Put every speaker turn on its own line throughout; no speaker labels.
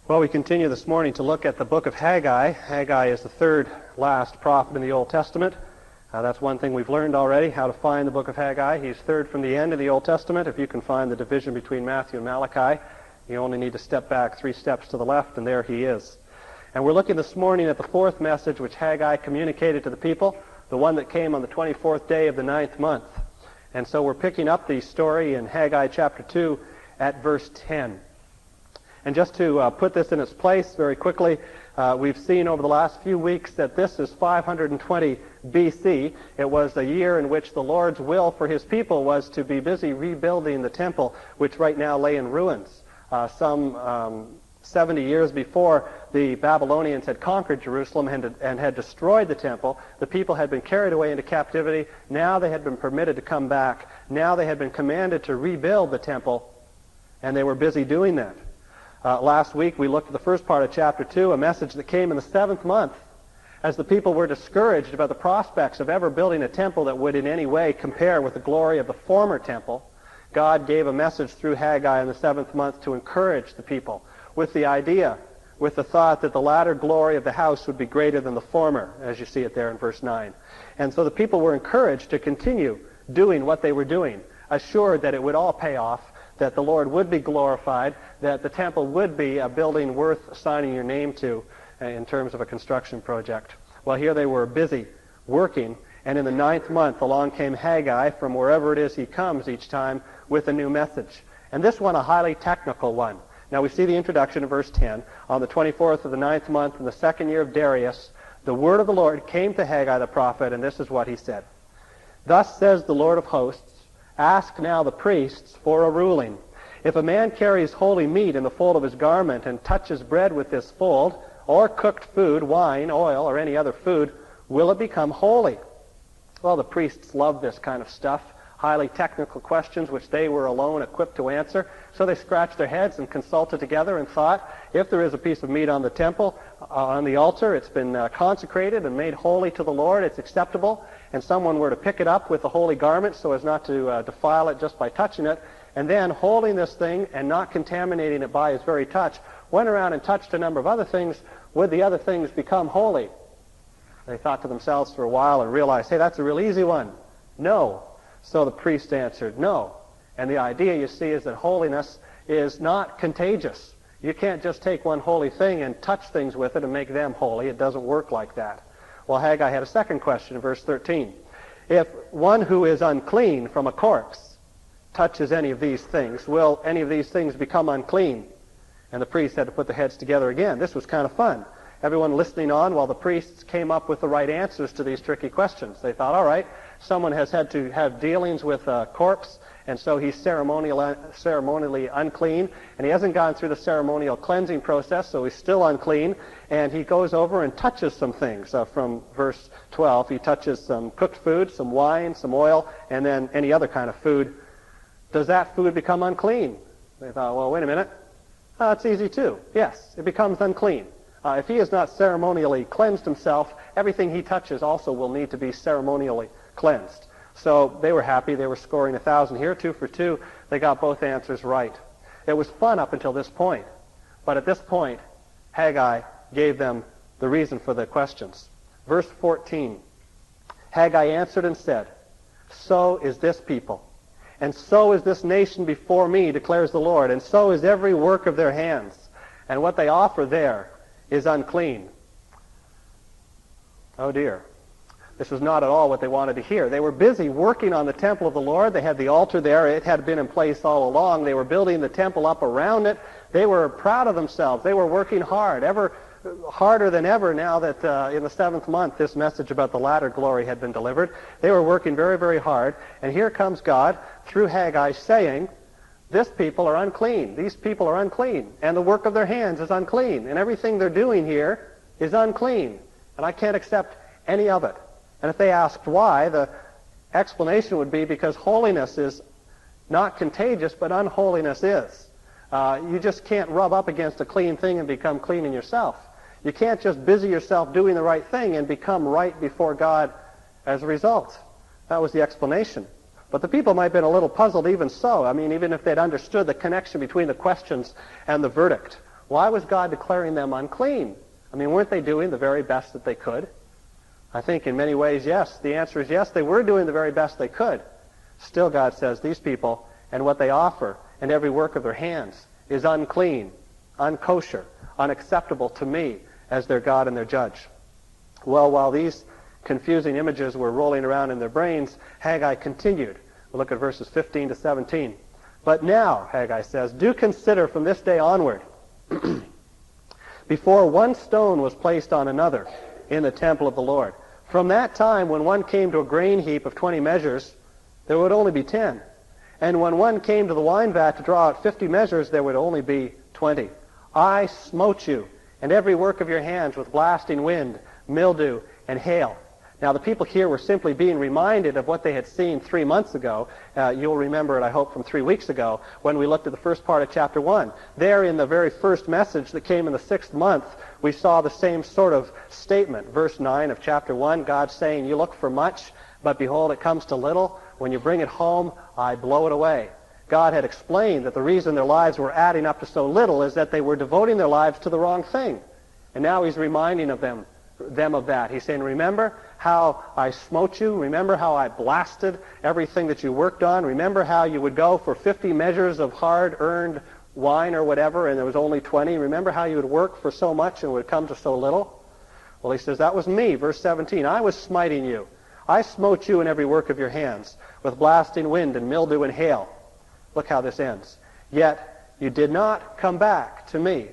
Well, we continue this morning to look at the book of Haggai. Haggai is the third last prophet in the Old Testament. That's one thing we've learned already, how to find the book of Haggai. He's third from the end in the Old Testament. If you can find the division between Matthew and Malachi, you only need to step back 3 steps to the left, and there he is. And we're looking this morning at the fourth message which Haggai communicated to the people, the one that came on the 24th day of the 9th month. And so we're picking up the story in Haggai chapter 2 at verse 10. And just to put this in its place very quickly, we've seen over the last few weeks that this is 520 BC. It was a year in which the Lord's will for his people was to be busy rebuilding the temple, which right now lay in ruins. Some 70 years before the Babylonians had conquered Jerusalem and had destroyed the temple, the people had been carried away into captivity. Now they had been permitted to come back. Now they had been commanded to rebuild the temple, and they were busy doing that. Last week we looked at the first part of chapter 2, a message that came in the 7th month, as the people were discouraged about the prospects of ever building a temple that would in any way compare with the glory of the former temple. God gave a message through Haggai in the 7th month to encourage the people with the idea, with the thought that the latter glory of the house would be greater than the former, as you see it there in verse 9. And so the people were encouraged to continue doing what they were doing, assured that it would all pay off, that the Lord would be glorified, that the temple would be a building worth signing your name to in terms of a construction project. Well, here they were busy working, and in the 9th month along came Haggai from wherever it is he comes each time with a new message. And this one a highly technical one. Now we see the introduction in verse 10. On the 24th of the 9th month in the 2nd year of Darius, the word of the Lord came to Haggai the prophet, and this is what he said. Thus says the Lord of hosts, ask now the priests for a ruling. If a man carries holy meat in the fold of his garment and touches bread with this fold, or cooked food, wine, oil, or any other food, will it become holy? Well, the priests loved this kind of stuff, highly technical questions which they were alone equipped to answer. So they scratched their heads and consulted together and thought, if there is a piece of meat on the temple, on the altar, it's been consecrated and made holy to the Lord, it's acceptable, and someone were to pick it up with the holy garment so as not to defile it just by touching it, and then holding this thing and not contaminating it by his very touch, went around and touched a number of other things, would the other things become holy? They thought to themselves for a while and realized, hey, that's a real easy one. No. So the priest answered, no. And the idea, you see, is that holiness is not contagious. You can't just take one holy thing and touch things with it and make them holy. It doesn't work like that. Well, Haggai had a second question in verse 13. If one who is unclean from a corpse touches any of these things, will any of these things become unclean? And the priests had to put their heads together again. This was kind of fun. Everyone listening on while the priests came up with the right answers to these tricky questions. They thought, all right, someone has had to have dealings with a corpse, and so he's ceremonially unclean, and he hasn't gone through the ceremonial cleansing process, so he's still unclean, and he goes over and touches some things. From verse 12, he touches some cooked food, some wine, some oil, and then any other kind of food. Does that food become unclean? They thought, well, wait a minute. It's easy too. Yes, it becomes unclean. If he has not ceremonially cleansed himself, everything he touches also will need to be ceremonially cleansed. So they were happy. They were scoring 1,000 here, 2 for 2. They got both answers right. It was fun up until this point. But at this point, Haggai gave them the reason for the questions. Verse 14, Haggai answered and said, so is this people, and so is this nation before me, declares the Lord, and so is every work of their hands. And what they offer there is unclean. Oh dear. This was not at all what they wanted to hear. They were busy working on the temple of the Lord. They had the altar there. It had been in place all along. They were building the temple up around it. They were proud of themselves. They were working hard, ever harder than ever now that in the 7th month this message about the latter glory had been delivered. They were working very, very hard. And here comes God through Haggai saying, this people are unclean. These people are unclean. And the work of their hands is unclean. And everything they're doing here is unclean. And I can't accept any of it. And if they asked why, the explanation would be because holiness is not contagious, but unholiness is. You just can't rub up against a clean thing and become clean in yourself. You can't just busy yourself doing the right thing and become right before God as a result. That was the explanation. But the people might have been a little puzzled even so. I mean, even if they'd understood the connection between the questions and the verdict. Why was God declaring them unclean? I mean, weren't they doing the very best that they could? I think in many ways, yes. The answer is yes, they were doing the very best they could. Still, God says, these people and what they offer and every work of their hands is unclean, unkosher, unacceptable to me as their God and their judge. Well, while these confusing images were rolling around in their brains, Haggai continued. We'll look at verses 15 to 17. But now, Haggai says, do consider from this day onward, before one stone was placed on another in the temple of the Lord. From that time, when one came to a grain heap of 20 measures, there would only be 10. And when one came to the wine vat to draw out 50 measures, there would only be 20. I smote you and every work of your hands with blasting wind, mildew, and hail. Now, the people here were simply being reminded of what they had seen 3 months ago. You'll remember it, I hope, from 3 weeks ago when we looked at the first part of chapter 1. There, in the very first message that came in the 6th month, we saw the same sort of statement. Verse 9 of chapter 1, God saying, you look for much, but behold, it comes to little. When you bring it home, I blow it away. God had explained that the reason their lives were adding up to so little is that they were devoting their lives to the wrong thing. And now he's reminding of them of that. He's saying, remember how I smote you? Remember how I blasted everything that you worked on? Remember how you would go for 50 measures of hard-earned wine or whatever, and there was only 20? Remember how you would work for so much and would come to so little? Well, he says, that was me. Verse 17, I was smiting you. I smote you in every work of your hands, with blasting wind and mildew and hail. Look how this ends. Yet you did not come back to me.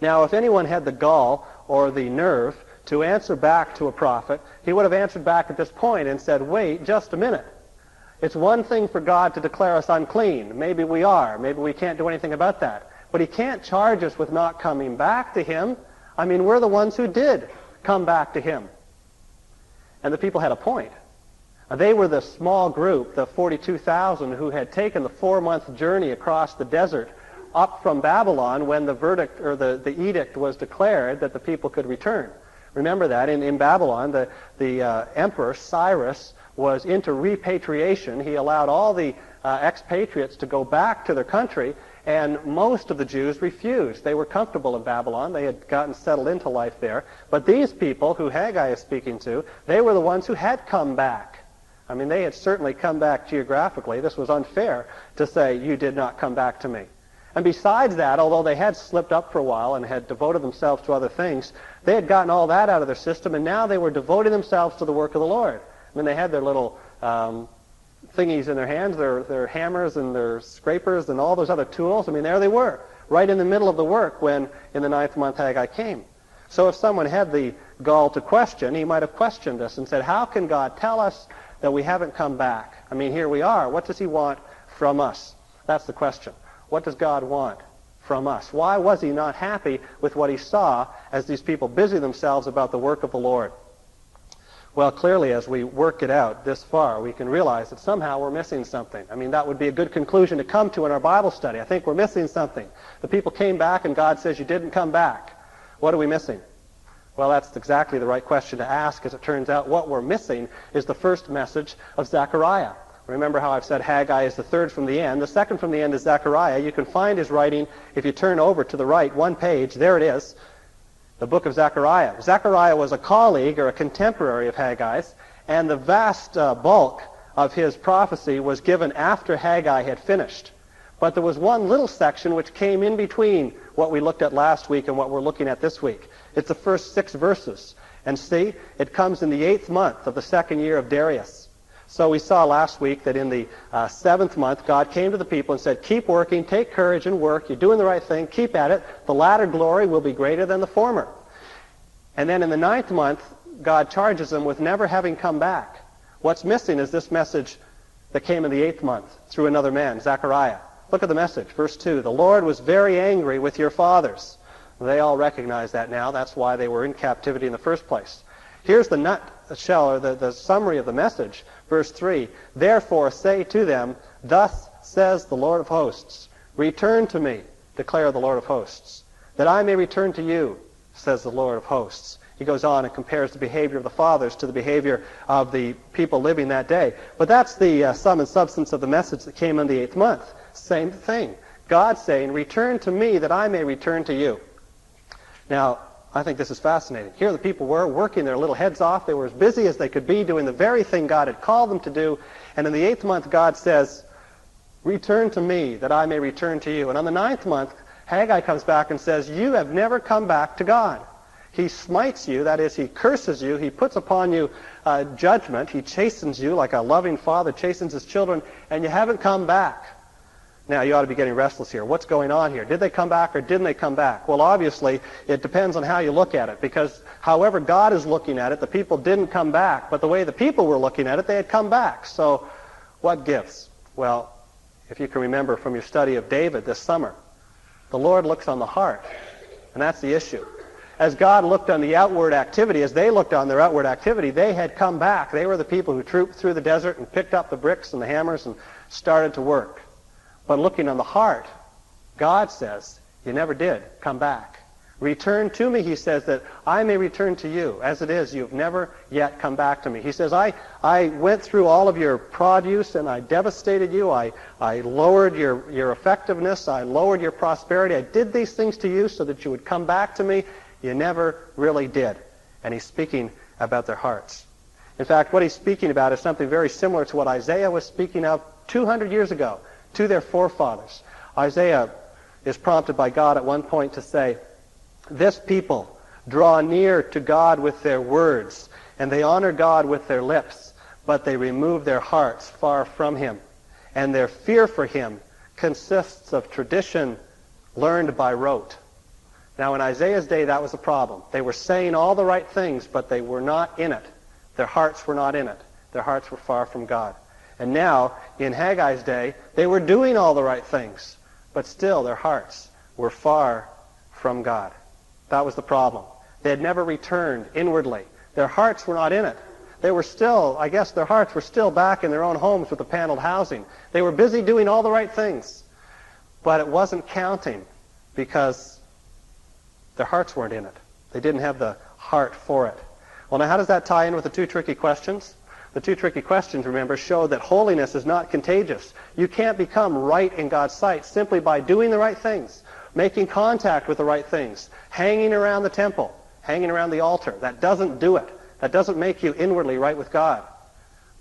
Now, if anyone had the gall or the nerve to answer back to a prophet, he would have answered back at this point and said, wait just a minute. It's one thing for God to declare us unclean. Maybe we are. Maybe we can't do anything about that. But he can't charge us with not coming back to him. I mean, we're the ones who did come back to him. And the people had a point. They were the small group, the 42,000, who had taken the 4-month journey across the desert up from Babylon when the verdict or the edict was declared that the people could return. Remember that in Babylon, the emperor Cyrus was into repatriation. He allowed all the expatriates to go back to their country, and most of the Jews refused. They were comfortable in Babylon. They had gotten settled into life there. But these people who Haggai is speaking to, they were the ones who had come back. I mean, they had certainly come back geographically. This was unfair to say, you did not come back to me. And besides that, although they had slipped up for a while and had devoted themselves to other things, they had gotten all that out of their system, and now they were devoting themselves to the work of the Lord. I mean, they had their little thingies in their hands, their hammers and their scrapers and all those other tools. I mean, there they were, right in the middle of the work when, in the 9th month, Haggai came. So if someone had the gall to question, he might have questioned us and said, how can God tell us that we haven't come back? I mean, here we are. What does he want from us? That's the question. What does God want from us? Why was he not happy with what he saw as these people busy themselves about the work of the Lord? Well, clearly, as we work it out this far, we can realize that somehow we're missing something. I mean, that would be a good conclusion to come to in our Bible study. I think we're missing something. The people came back, and God says, you didn't come back. What are we missing? Well, that's exactly the right question to ask. As it turns out, what we're missing is the first message of Zechariah. Remember how I've said Haggai is the third from the end. The second from the end is Zechariah. You can find his writing if you turn over to the right, one page. There it is, the book of Zechariah. Zechariah was a colleague or a contemporary of Haggai's, and the vast bulk of his prophecy was given after Haggai had finished. But there was one little section which came in between what we looked at last week and what we're looking at this week. It's the first 6 verses. And see, it comes in the 8th month of the 2nd year of Darius. So we saw last week that in the 7th month, God came to the people and said, keep working, take courage and work. You're doing the right thing. Keep at it. The latter glory will be greater than the former. And then in the 9th month, God charges them with never having come back. What's missing is this message that came in the 8th month through another man, Zechariah. Look at the message, verse 2. The Lord was very angry with your fathers. They all recognize that now. That's why they were in captivity in the first place. Here's the nutshell, or the summary of the message. Verse 3, therefore say to them, thus says the Lord of hosts, return to me, declare the Lord of hosts, that I may return to you, says the Lord of hosts. He goes on and compares the behavior of the fathers to the behavior of the people living that day. But that's the sum and substance of the message that came in the 8th month. Same thing. God saying, return to me that I may return to you. Now, I think this is fascinating. Here the people were working their little heads off. They were as busy as they could be doing the very thing God had called them to do. And in the 8th month, God says, return to me that I may return to you. And on the 9th month, Haggai comes back and says, you have never come back to God. He smites you, that is, he curses you. He puts upon you judgment. He chastens you like a loving father chastens his children, and you haven't come back. Now, you ought to be getting restless here. What's going on here? Did they come back or didn't they come back? Well, obviously, it depends on how you look at it, because however God is looking at it, the people didn't come back. But the way the people were looking at it, they had come back. So what gives? Well, if you can remember from your study of David this summer, the Lord looks on the heart, and that's the issue. As God looked on the outward activity, as they looked on their outward activity, they had come back. They were the people who trooped through the desert and picked up the bricks and the hammers and started to work. But looking on the heart, God says, you never did come back. Return to me, he says, that I may return to you. As it is, you've never yet come back to me. He says, I went through all of your produce and I devastated you. I lowered your effectiveness. I lowered your prosperity. I did these things to you so that you would come back to me. You never really did. And he's speaking about their hearts. In fact, what he's speaking about is something very similar to what Isaiah was speaking of 200 years ago to their forefathers. Isaiah is prompted by God at one point to say, this people draw near to God with their words, and they honor God with their lips, but they remove their hearts far from him. And their fear for him consists of tradition learned by rote. Now, in Isaiah's day, that was a problem. They were saying all the right things, but they were not in it. Their hearts were not in it. Their hearts were far from God. And now, in Haggai's day, they were doing all the right things, but still their hearts were far from God. That was the problem. They had never returned inwardly. Their hearts were not in it. They were still, I guess their hearts were still back in their own homes with the paneled housing. They were busy doing all the right things, but it wasn't counting because their hearts weren't in it. They didn't have the heart for it. Well, now how does that tie in with the two tricky questions? The two tricky questions, remember, show that holiness is not contagious. You can't become right in God's sight simply by doing the right things, making contact with the right things, hanging around the temple, hanging around the altar. That doesn't do it. That doesn't make you inwardly right with God.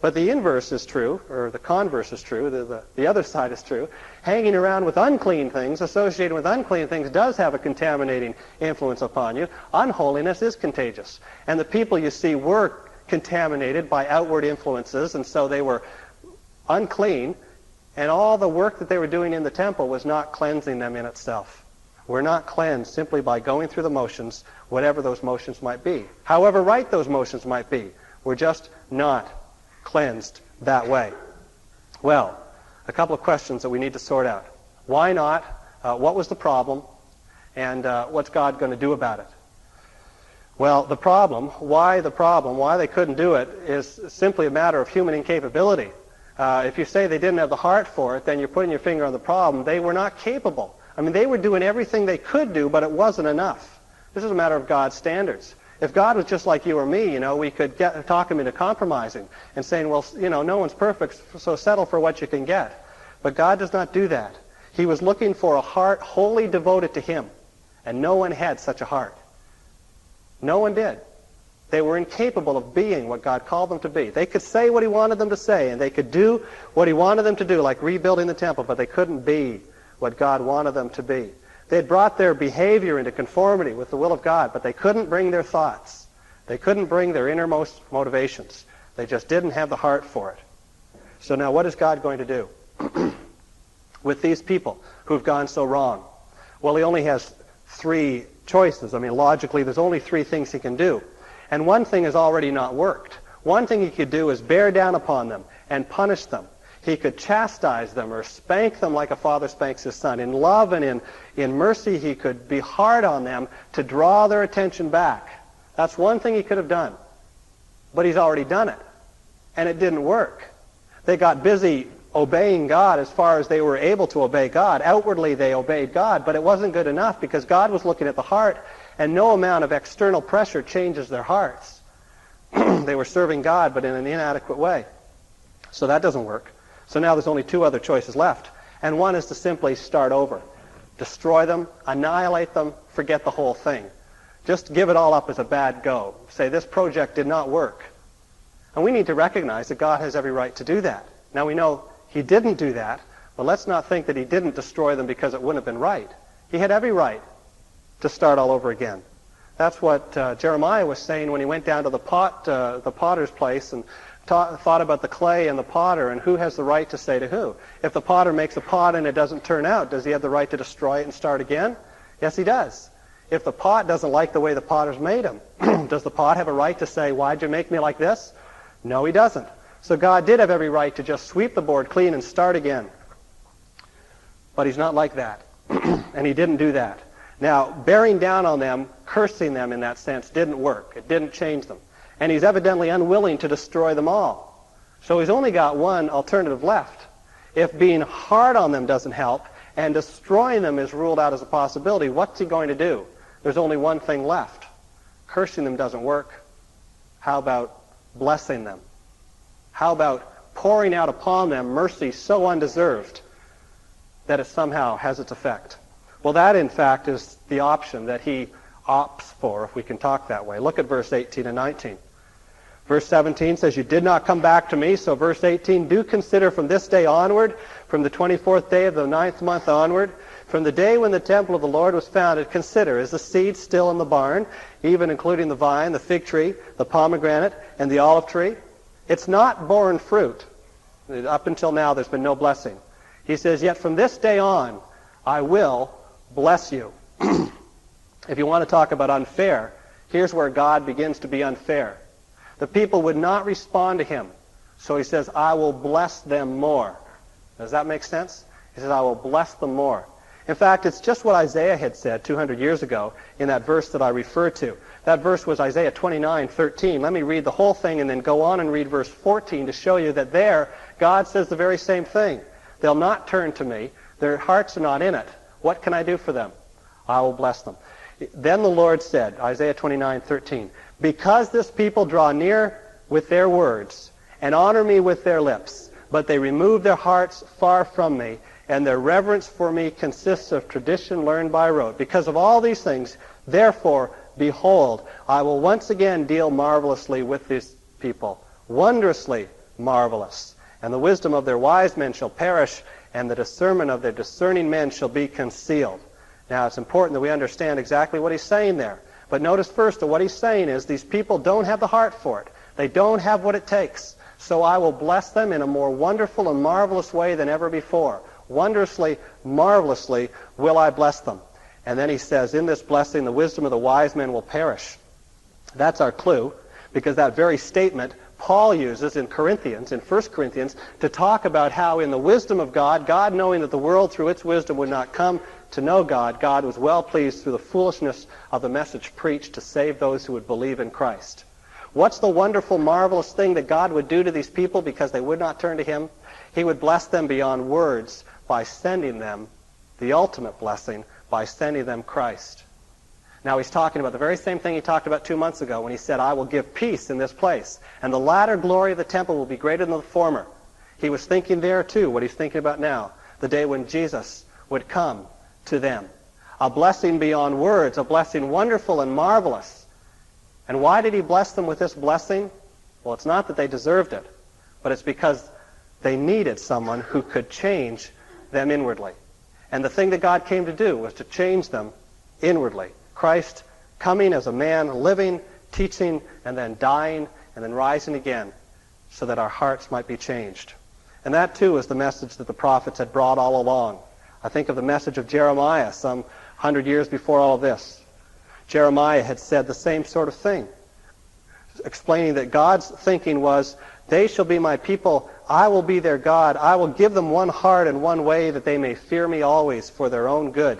But the inverse is true, or the converse is true, the other side is true. Hanging around with unclean things, associated with unclean things, does have a contaminating influence upon you. Unholiness is contagious. And the people you see were contaminated by outward influences, and so they were unclean, and all the work that they were doing in the temple was not cleansing them in itself. We're not cleansed simply by going through the motions, whatever those motions might be. However right those motions might be, we're just not cleansed that way. Well, a couple of questions that we need to sort out. Why not? What was the problem? And what's God going to do about it? Well, why they couldn't do it is simply a matter of human incapability. If you say they didn't have the heart for it, then you're putting your finger on the problem. They were not capable. I mean, they were doing everything they could do, but it wasn't enough. This is a matter of God's standards. If God was just like you or me, we could talk him into compromising and saying, well, no one's perfect, so settle for what you can get. But God does not do that. He was looking for a heart wholly devoted to him, and no one had such a heart. No one did. They were incapable of being what God called them to be. They could say what he wanted them to say, and they could do what he wanted them to do, like rebuilding the temple, but they couldn't be what God wanted them to be. They had brought their behavior into conformity with the will of God, but they couldn't bring their thoughts. They couldn't bring their innermost motivations. They just didn't have the heart for it. So now what is God going to do with these people who've gone so wrong? Well, he only has three choices. I mean, logically, there's only three things he can do. And one thing has already not worked. One thing he could do is bear down upon them and punish them. He could chastise them or spank them like a father spanks his son. In love and in mercy, he could be hard on them to draw their attention back. That's one thing he could have done. But he's already done it. And it didn't work. They got busy obeying God as far as they were able to obey God. Outwardly, they obeyed God, but it wasn't good enough because God was looking at the heart, and no amount of external pressure changes their hearts. They were serving God, but in an inadequate way. So that doesn't work. So now there's only two other choices left. and one is to simply start over. Destroy them, annihilate them, forget the whole thing. Just give it all up as a bad go. Say, this project did not work. And we need to recognize that God has every right to do that. Now we know he didn't do that, but let's not think that he didn't destroy them because it wouldn't have been right. He had every right to start all over again. That's what Jeremiah was saying when he went down to the potter's place and thought about the clay and the potter and who has the right to say to who. If the potter makes a pot and it doesn't turn out, does he have the right to destroy it and start again? Yes, he does. If the pot doesn't like the way the potter's made him, does the pot have a right to say, why'd you make me like this? No, he doesn't. So God did have every right to just sweep the board clean and start again. But he's not like that. And he didn't do that. Now, bearing down on them, cursing them in that sense, didn't work. It didn't change them. And he's evidently unwilling to destroy them all. So he's only got one alternative left. If being hard on them doesn't help, and destroying them is ruled out as a possibility, what's he going to do? There's only one thing left. Cursing them doesn't work. How about blessing them? How about pouring out upon them mercy so undeserved that it somehow has its effect? Well, that, in fact, is the option that he opts for, if we can talk that way. Look at verse 18 and 19. Verse 17 says, you did not come back to me. So verse 18, do consider from this day onward, from the 24th day of the 9th month onward, from the day when the temple of the Lord was founded, consider, is the seed still in the barn, even including the vine, the fig tree, the pomegranate, and the olive tree? It's not borne fruit. Up until now, there's been no blessing. He says, yet from this day on, I will bless you. If you want to talk about unfair, here's where God begins to be unfair. The people would not respond to him. So he says, I will bless them more. Does that make sense? He says, I will bless them more. In fact, it's just what Isaiah had said 200 years ago in that verse that I referred to. That verse was Isaiah 29:13. Let me read the whole thing and then go on and read verse 14 to show you that there, God says the very same thing. They'll not turn to me. Their hearts are not in it. What can I do for them? I will bless them. Then the Lord said, Isaiah 29:13, because this people draw near with their words and honor me with their lips, but they remove their hearts far from me, and their reverence for me consists of tradition learned by rote. Because of all these things, therefore, behold, I will once again deal marvelously with these people, wondrously marvelous. And the wisdom of their wise men shall perish, and the discernment of their discerning men shall be concealed. Now, it's important that we understand exactly what he's saying there. But notice first that what he's saying is these people don't have the heart for it. They don't have what it takes. So I will bless them in a more wonderful and marvelous way than ever before. Wondrously, marvelously will I bless them. And then he says, in this blessing, the wisdom of the wise men will perish. That's our clue, because that very statement Paul uses in Corinthians, in 1 Corinthians, to talk about how in the wisdom of God, God knowing that the world through its wisdom would not come to know God, God was well pleased through the foolishness of the message preached to save those who would believe in Christ. What's the wonderful, marvelous thing that God would do to these people because they would not turn to him? He would bless them beyond words by sending them the ultimate blessing, by sending them Christ. Now he's talking about the very same thing he talked about 2 months ago when he said, I will give peace in this place, and the latter glory of the temple will be greater than the former. He was thinking there too, what he's thinking about now, the day when Jesus would come to them. A blessing beyond words, a blessing wonderful and marvelous. And why did he bless them with this blessing? Well, it's not that they deserved it, but it's because they needed someone who could change them inwardly. And the thing that God came to do was to change them inwardly. Christ coming as a man, living, teaching, and then dying, and then rising again, so that our hearts might be changed. And that, too, is the message that the prophets had brought all along. I think of the message of Jeremiah some 100 years before all of this. Jeremiah had said the same sort of thing, explaining that God's thinking was, they shall be my people, I will be their God, I will give them one heart and one way that they may fear me always for their own good.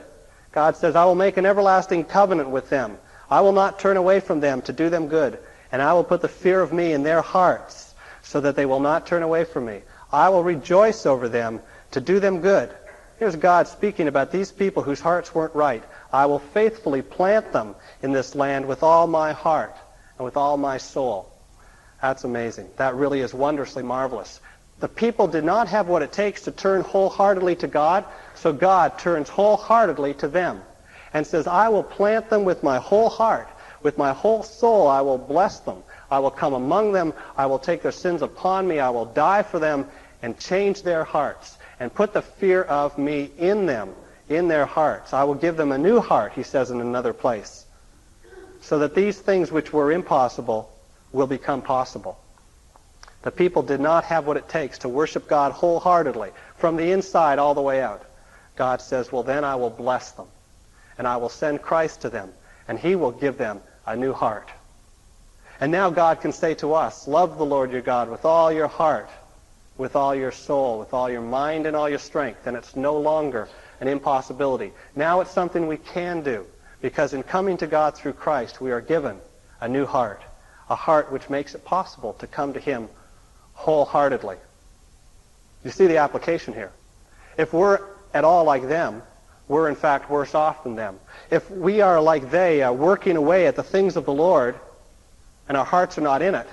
God says, I will make an everlasting covenant with them. I will not turn away from them to do them good, and I will put the fear of me in their hearts so that they will not turn away from me. I will rejoice over them to do them good. Here's God speaking about these people whose hearts weren't right. I will faithfully plant them in this land with all my heart and with all my soul. That's amazing. That really is wondrously marvelous. The people did not have what it takes to turn wholeheartedly to God, so God turns wholeheartedly to them and says, I will plant them with my whole heart. With my whole soul I will bless them. I will come among them. I will take their sins upon me. I will die for them and change their hearts and put the fear of me in them, in their hearts. I will give them a new heart, he says in another place, so that these things which were impossible will become possible. The people did not have what it takes to worship God wholeheartedly, from the inside all the way out. God says, well, then I will bless them, and I will send Christ to them, and he will give them a new heart. And now God can say to us, love the Lord your God with all your heart, with all your soul, with all your mind and all your strength, and it's no longer an impossibility. Now it's something we can do, because in coming to God through Christ, we are given a new heart, a heart which makes it possible to come to him wholeheartedly. You see the application here. If we're at all like them, we're in fact worse off than them. If we are like they, working away at the things of the Lord, and our hearts are not in it,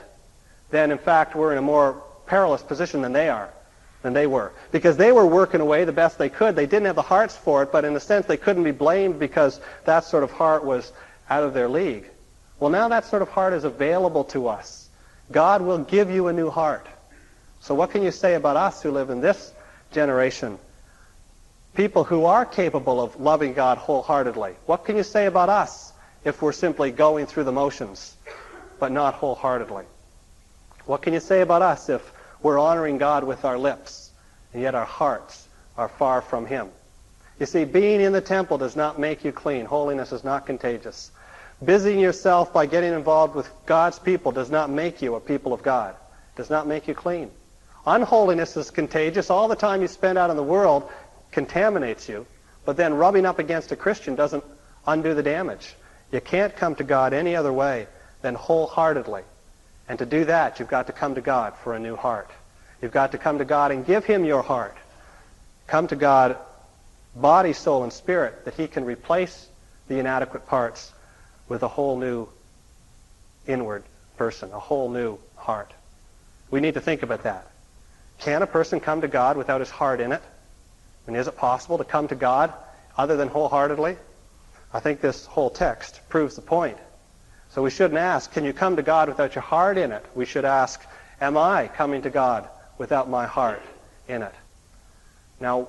then in fact we're in a more perilous position than they were. Because they were working away the best they could. They didn't have the hearts for it, but in a sense they couldn't be blamed because that sort of heart was out of their league. Well, now that sort of heart is available to us. God will give you a new heart. So what can you say about us who live in this generation? People who are capable of loving God wholeheartedly. What can you say about us if we're simply going through the motions, but not wholeheartedly? What can you say about us if we're honoring God with our lips, and yet our hearts are far from him? You see, being in the temple does not make you clean. Holiness is not contagious. Busying yourself by getting involved with God's people does not make you a people of God. It does not make you clean. Unholiness is contagious. All the time you spend out in the world contaminates you, but then rubbing up against a Christian doesn't undo the damage. You can't come to God any other way than wholeheartedly. And to do that, you've got to come to God for a new heart. You've got to come to God and give him your heart. Come to God, body, soul, and spirit, that he can replace the inadequate parts with a whole new inward person, a whole new heart. We need to think about that. Can a person come to God without his heart in it? And is it possible to come to God other than wholeheartedly? I think this whole text proves the point. So we shouldn't ask, can you come to God without your heart in it? We should ask, am I coming to God without my heart in it? Now,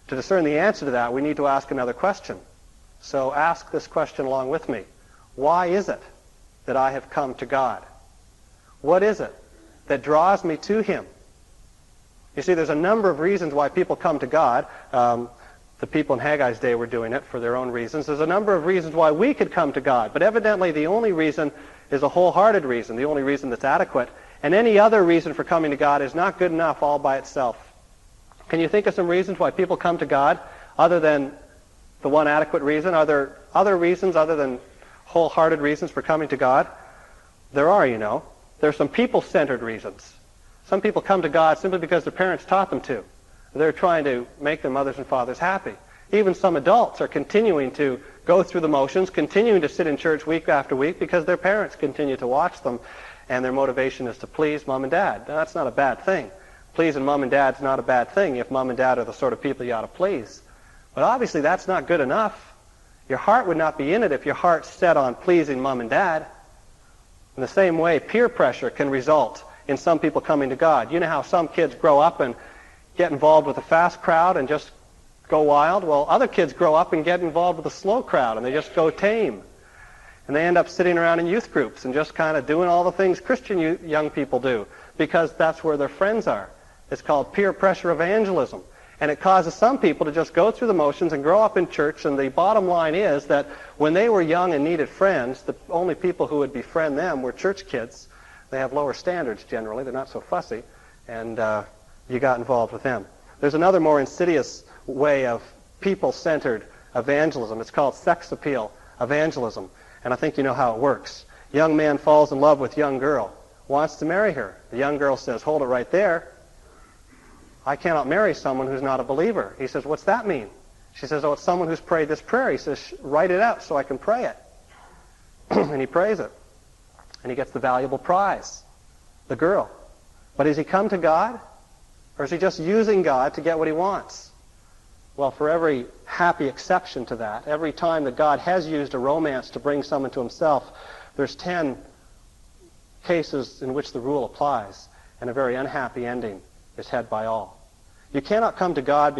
to discern the answer to that, we need to ask another question. So ask this question along with me. Why is it that I have come to God? What is it that draws me to him? You see, there's a number of reasons why people come to God. The people in Haggai's day were doing it for their own reasons. There's a number of reasons why we could come to God, but evidently the only reason is a wholehearted reason, the only reason that's adequate. And any other reason for coming to God is not good enough all by itself. Can you think of some reasons why people come to God other than the one adequate reason? Are there other reasons other than wholehearted reasons for coming to God? There are, you know. There are some people-centered reasons. Some people come to God simply because their parents taught them to. They're trying to make their mothers and fathers happy. Even some adults are continuing to go through the motions, continuing to sit in church week after week because their parents continue to watch them, and their motivation is to please mom and dad. Now, that's not a bad thing. Pleasing mom and dad is not a bad thing if mom and dad are the sort of people you ought to please. But obviously that's not good enough. Your heart would not be in it if your heart's set on pleasing mom and dad. In the same way, peer pressure can result in some people coming to God. You know how some kids grow up and get involved with a fast crowd and just go wild? Well, other kids grow up and get involved with a slow crowd and they just go tame. And they end up sitting around in youth groups and just kind of doing all the things Christian young people do because that's where their friends are. It's called peer pressure evangelism. And it causes some people to just go through the motions and grow up in church, and the bottom line is that when they were young and needed friends, the only people who would befriend them were church kids. They have lower standards generally. They're not so fussy. And you got involved with them. There's another more insidious way of people-centered evangelism. It's called sex appeal evangelism. And I think you know how it works. Young man falls in love with young girl, wants to marry her. The young girl says, hold it right there. I cannot marry someone who's not a believer. He says, what's that mean? She says, oh, it's someone who's prayed this prayer. He says, write it out so I can pray it. And he prays it. And he gets the valuable prize, the girl. But has he come to God? Or is he just using God to get what he wants? Well, for every happy exception to that, every time that God has used a romance to bring someone to himself, there's 10 cases in which the rule applies, and a very unhappy ending is had by all. You cannot come to God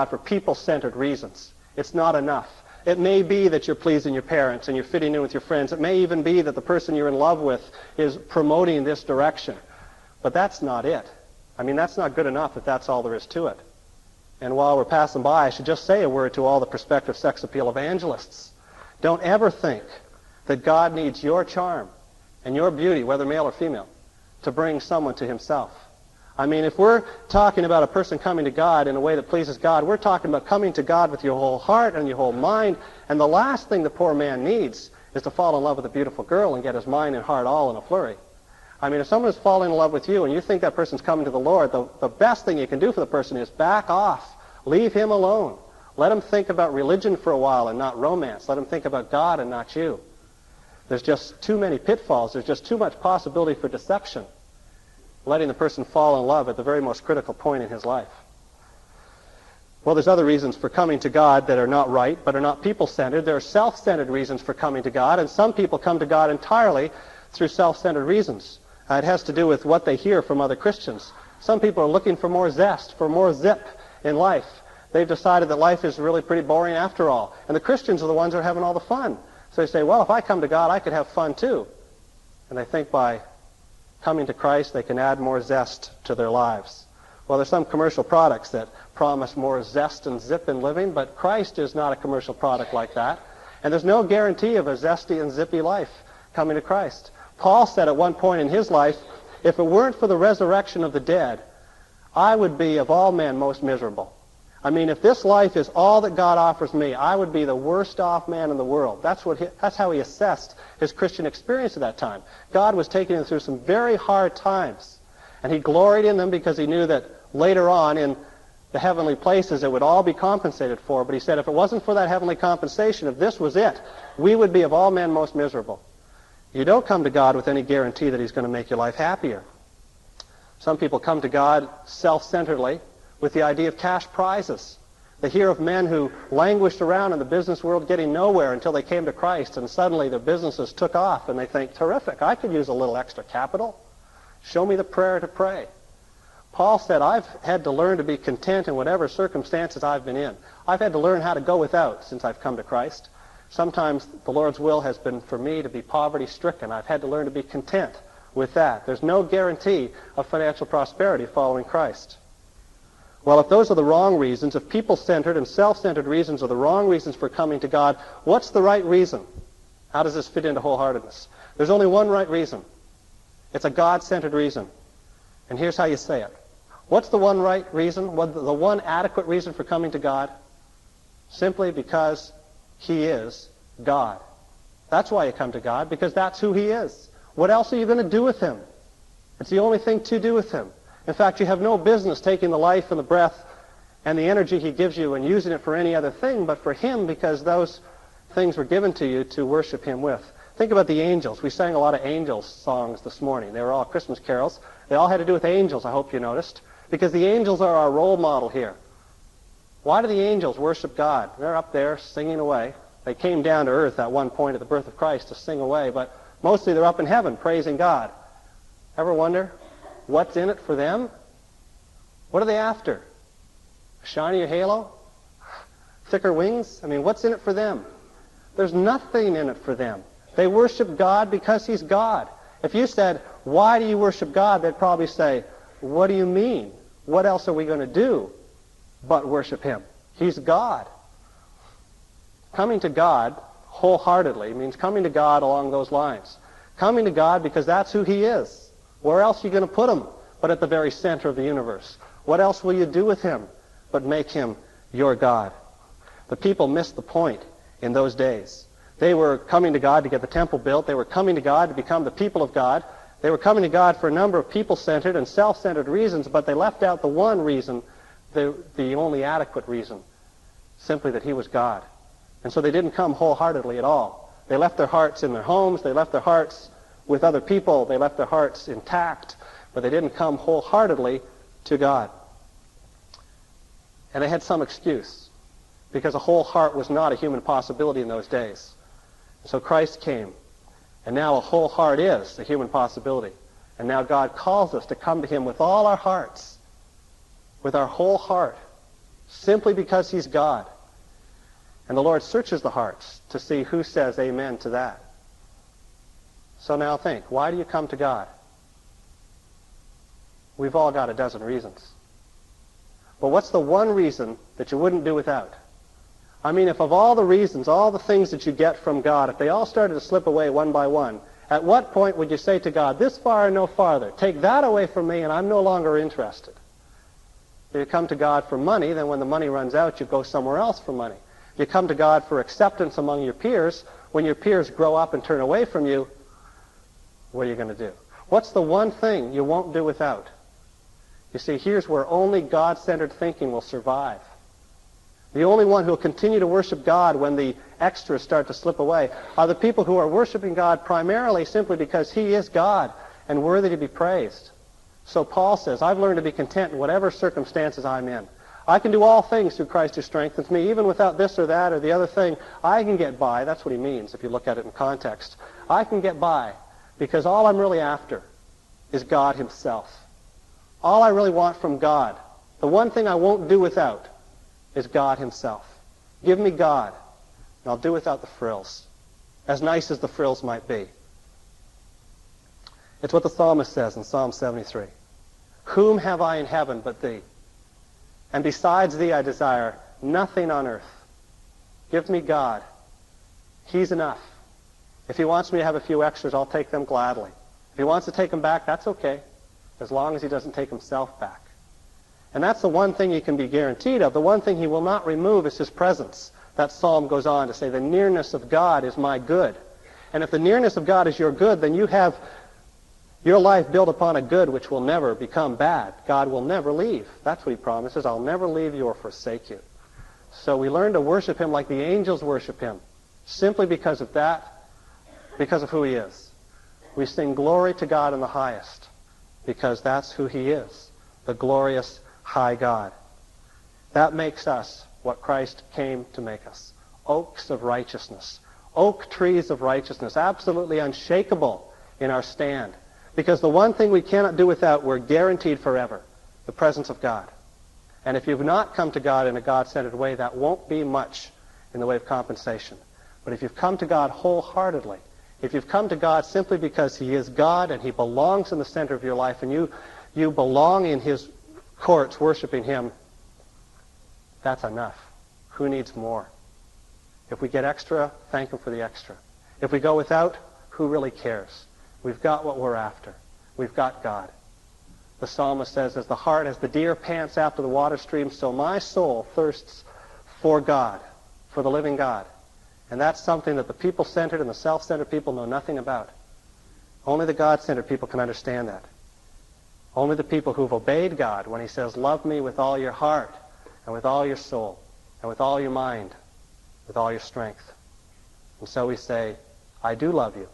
for people-centered reasons. It's not enough. It may be that you're pleasing your parents and you're fitting in with your friends. It may even be that the person you're in love with is promoting this direction. But that's not it. I mean, that's not good enough if that's all there is to it. And while we're passing by, I should just say a word to all the prospective sex appeal evangelists. Don't ever think that God needs your charm and your beauty, whether male or female, to bring someone to himself. I mean, if we're talking about a person coming to God in a way that pleases God, we're talking about coming to God with your whole heart and your whole mind. And the last thing the poor man needs is to fall in love with a beautiful girl and get his mind and heart all in a flurry. I mean, if someone is falling in love with you and you think that person's coming to the Lord, the best thing you can do for the person is back off. Leave him alone. Let him think about religion for a while and not romance. Let him think about God and not you. There's just too many pitfalls. There's just too much possibility for deception, letting the person fall in love at the very most critical point in his life. Well, there's other reasons for coming to God that are not right, but are not people-centered. There are self-centered reasons for coming to God, and some people come to God entirely through self-centered reasons. It has to do with what they hear from other Christians. Some people are looking for more zest, for more zip in life. They've decided that life is really pretty boring after all. And the Christians are the ones who are having all the fun. So they say, well, if I come to God, I could have fun too. And they think by coming to Christ, they can add more zest to their lives. Well, there's some commercial products that promise more zest and zip in living, but Christ is not a commercial product like that. And there's no guarantee of a zesty and zippy life coming to Christ. Paul said at one point in his life, if it weren't for the resurrection of the dead, I would be of all men most miserable. I mean, if this life is all that God offers me, I would be the worst off man in the world. That's how he assessed his Christian experience at that time. God was taking him through some very hard times, and he gloried in them because he knew that later on in the heavenly places it would all be compensated for. But he said if it wasn't for that heavenly compensation, if this was it, we would be of all men most miserable. You don't come to God with any guarantee that he's going to make your life happier. Some people come to God self-centeredly with the idea of cash prizes. They hear of men who languished around in the business world getting nowhere until they came to Christ, and suddenly their businesses took off, and they think, terrific, I could use a little extra capital. Show me the prayer to pray. Paul said, I've had to learn to be content in whatever circumstances I've been in. I've had to learn how to go without since I've come to Christ. Sometimes the Lord's will has been for me to be poverty-stricken. I've had to learn to be content with that. There's no guarantee of financial prosperity following Christ. Well, if those are the wrong reasons, if people-centered and self-centered reasons are the wrong reasons for coming to God, what's the right reason? How does this fit into wholeheartedness? There's only one right reason. It's a God-centered reason. And here's how you say it. What's the one right reason? The one adequate reason for coming to God? Simply because he is God. That's why you come to God, because that's who he is. What else are you going to do with him? It's the only thing to do with him. In fact, you have no business taking the life and the breath and the energy he gives you and using it for any other thing but for him, because those things were given to you to worship him with. Think about the angels. We sang a lot of angels songs this morning. They were all Christmas carols. They all had to do with angels, I hope you noticed, because the angels are our role model here. Why do the angels worship God? They're up there singing away. They came down to earth at one point at the birth of Christ to sing away, but mostly they're up in heaven praising God. Ever wonder what's in it for them? What are they after? A shinier halo? Thicker wings? I mean, what's in it for them? There's nothing in it for them. They worship God because he's God. If you said, why do you worship God? They'd probably say, what do you mean? What else are we going to do but worship him? He's God. Coming to God wholeheartedly means coming to God along those lines. Coming to God because that's who he is. Where else are you going to put him but at the very center of the universe? What else will you do with him but make him your God? The people missed the point in those days. They were coming to God to get the temple built. They were coming to God to become the people of God. They were coming to God for a number of people-centered and self-centered reasons, but they left out the one reason, the only adequate reason, simply that he was God. And so they didn't come wholeheartedly at all. They left their hearts in their homes. They left their hearts with other people. They left their hearts intact, but they didn't come wholeheartedly to God. And they had some excuse, because a whole heart was not a human possibility in those days. So Christ came, and now a whole heart is a human possibility. And now God calls us to come to him with all our hearts, with our whole heart, simply because he's God. And the Lord searches the hearts to see who says amen to that. So now think, why do you come to God? We've all got a dozen reasons. But what's the one reason that you wouldn't do without? I mean, if of all the reasons, all the things that you get from God, if they all started to slip away one by one, at what point would you say to God, this far and no farther, take that away from me and I'm no longer interested? If you come to God for money, then when the money runs out, you go somewhere else for money. If you come to God for acceptance among your peers, when your peers grow up and turn away from you, what are you going to do? What's the one thing you won't do without? You see, here's where only God-centered thinking will survive. The only one who will continue to worship God when the extras start to slip away are the people who are worshiping God primarily simply because he is God and worthy to be praised. So Paul says, I've learned to be content in whatever circumstances I'm in. I can do all things through Christ who strengthens me. Even without this or that or the other thing, I can get by. That's what he means if you look at it in context. I can get by because all I'm really after is God himself. All I really want from God, the one thing I won't do without, is God himself. Give me God, and I'll do without the frills, as nice as the frills might be. It's what the psalmist says in Psalm 73. Whom have I in heaven but thee? And besides thee I desire nothing on earth. Give me God. He's enough. If he wants me to have a few extras, I'll take them gladly. If he wants to take them back, that's okay, as long as he doesn't take himself back. And that's the one thing he can be guaranteed of. The one thing he will not remove is his presence. That psalm goes on to say, the nearness of God is my good. And if the nearness of God is your good, then you have your life built upon a good which will never become bad. God will never leave. That's what he promises. I'll never leave you or forsake you. So we learn to worship him like the angels worship him, simply because of that, because of who he is. We sing glory to God in the highest, because that's who he is, the glorious high God. That makes us what Christ came to make us. Oaks of righteousness. Oak trees of righteousness. Absolutely unshakable in our stand. Because the one thing we cannot do without, we're guaranteed forever. The presence of God. And if you've not come to God in a God-centered way, that won't be much in the way of compensation. But if you've come to God wholeheartedly, if you've come to God simply because he is God and he belongs in the center of your life and you belong in his courts worshiping him, that's enough. Who needs more? If we get extra, thank him for the extra. If we go without, who really cares? We've got what we're after. We've got God. The psalmist says, as the deer pants after the water stream, so my soul thirsts for God, for the living God. And that's something that the people-centered and the self-centered people know nothing about. Only the God-centered people can understand that. Only the people who've obeyed God when he says, love me with all your heart and with all your soul and with all your mind, with all your strength. And so we say, I do love you.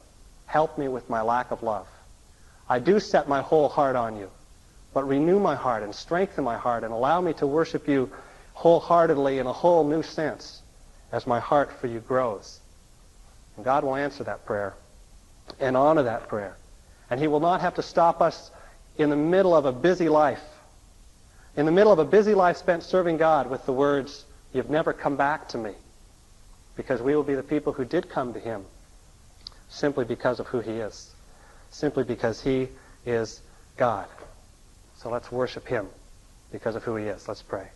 Help me with my lack of love. I do set my whole heart on you, but renew my heart and strengthen my heart and allow me to worship you wholeheartedly in a whole new sense as my heart for you grows. And God will answer that prayer and honor that prayer. And he will not have to stop us in the middle of a busy life, in the middle of a busy life spent serving God with the words, you've never come back to me, because we will be the people who did come to him simply because of who he is, simply because he is God. So let's worship him because of who he is. Let's pray.